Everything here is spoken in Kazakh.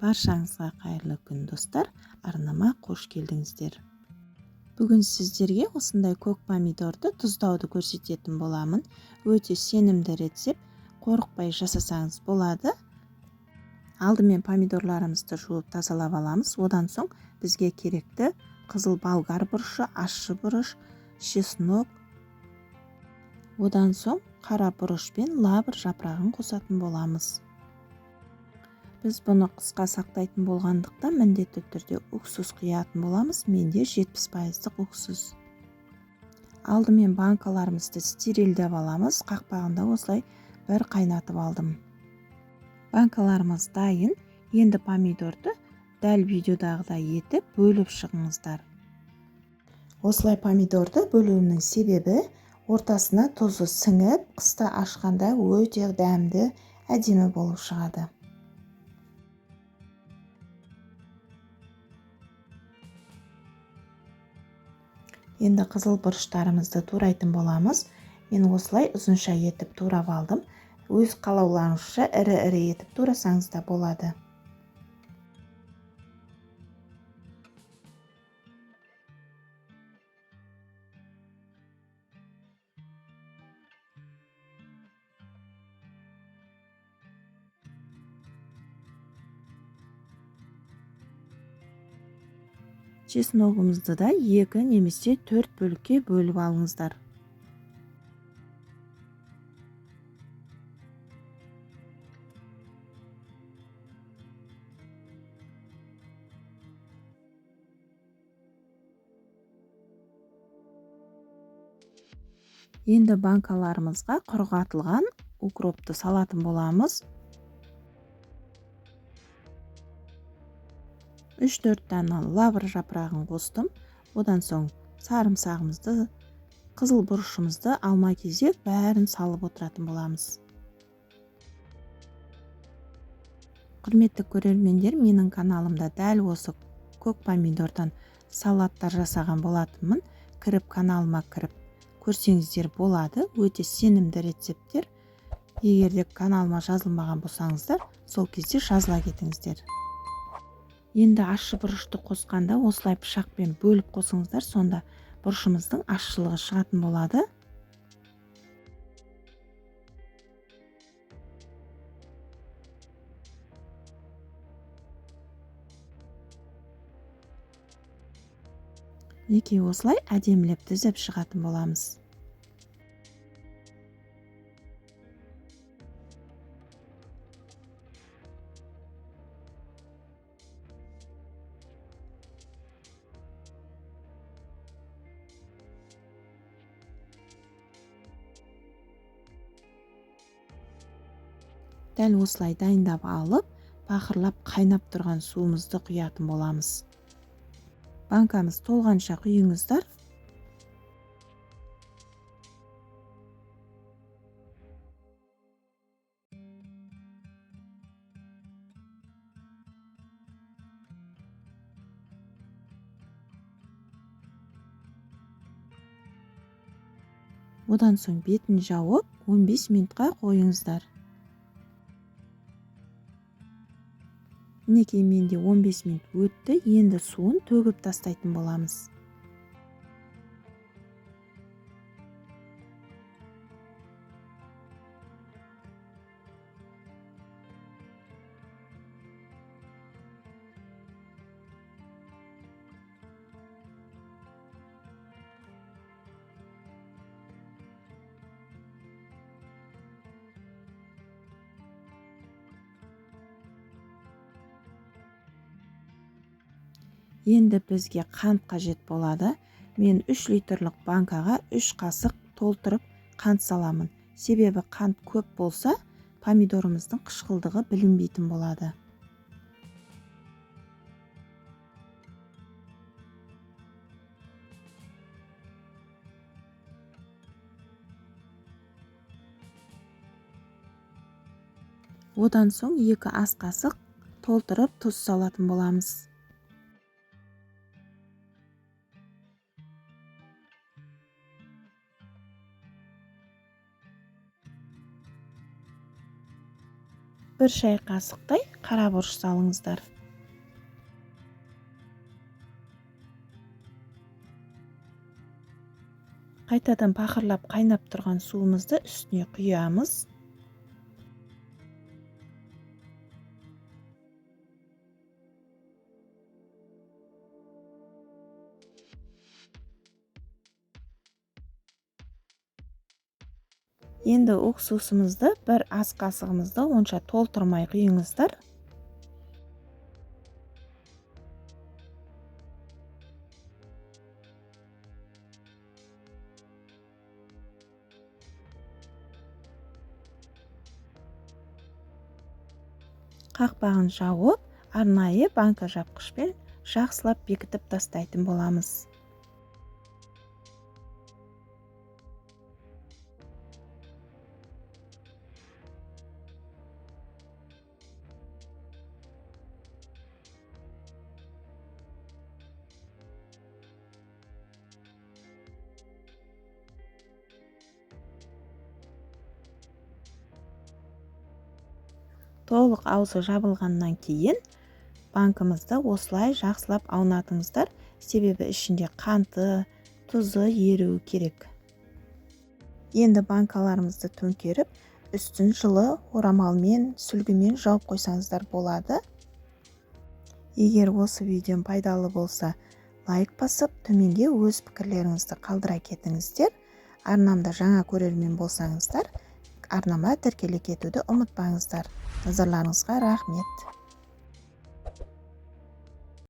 Баршаңызға қайырлы күн достар, арнама қош келдіңіздер. Бүгін сіздерге осындай көк помидорды тұздауды көрсететін боламын. Өте сенімді рецепт, қорықпай жасасаңыз болады. Алдымен помидорларымызды жуып тазалап аламыз. Одан соң бізге керекті қызыл болгар бұрышы, ащы бұрыш, чеснок, одан соң қара бұрыш пен лавр жапырағын қосатын боламыз. Біз бұны қысқа сақтайтын болғандықтан міндетті түрде уксус құятын боламыз. Менде 70% уксус. Алдымен банкаларымызды стерилдеп аламыз. Қақпағында осылай бір қайнатып алдым. Банкаларымыз дайын. Енді помидорды дәл видеодағыдай етіп бөліп шығыңыздар. Осылай помидорды бөлуімнің себебі ортасына тұзы сіңіп, қыста ашқанда өте дәмді, әдемі болып шығады. Енді қызыл бұрыштарымызды турайтын боламыз. Мен осылай ұзынша етіп турап алдым. Өз қалауларыңызша ірі-ірі етіп турасаңыз да болады. Чесногымызды да 2 немесе 4 бөлікке бөліп алыңыздар. Енді банкаларымызға құрғатылған укропты салатын боламыз. 3-4 дана лавр жапырағын қостым. Одан соң сарымсағымызды, қызыл бұрышымызды алма-кезек бәрін салып отыратын боламыз. Құрметті көрермендер, менің каналымда дәл осы көк помидордан салаттар жасаған болатынмын. Кіріп каналыма кіріп көрсеңіздер болады. Өте сенімді рецепттер. Егер де каналыма жазылмаған болсаңыздар, сол кезде жазыла кетіңіздер. Енді ащы бұрышты қосқанда осылай пышақпен бөліп қосыңыздар, сонда бұрышымыздың ащылығы шығатын болады. Екеуі осылай әдемілеп тізіп шығатын боламыз. Дәл осылай дайындап алып, бақырлап қайнап тұрған суымызды құятын боламыз. Банкамыз толғанша құйыңыздар. Одан соң бетін жауып 15 минутқа қойыңыздар. Мінекей менде 15 минут өтті. Енді суын төгіп тастайтын боламыз. Енді бізге қант қажет болады. Мен 3 литрлік банкаға 3 қасық толтырып қант саламын. Себебі қант көп болса, помидорымыздың қышқылдығы білінбейтін болады. Одан соң 2 ас қасық толтырып тұз салатын боламыз. 1 шай қасықтай қара бұрыш салыңыздар. Қайтадан пақырлап қайнап тұрған суымызды үстіне құямыз. Енді уксусымызды 1 ас қасығымызды онша толтырмай құйыңыздар. Қақпағын жауып, арнайы банка жапқышпен жақсылап бекітіп тастайтын боламыз. Толық аузы жабылғаннан кейін банкамызды осылай жақсылап аунатыңыздар, себебі ішінде қанты, тұзы еруі керек. Енді банкаларымызды төңкеріп, үстін жылы орамалмен, сүлгімен жауып қойсаңыздар болады. Егер осы видеом пайдалы болса, лайк басып, төменге өз пікірлеріңізді қалдыра кетіңіздер. Арнамда жаңа көрермен болсаңыздар, арнама тіркеле кетуді ұмытпаңыздар. Назарларыңызға рахмет.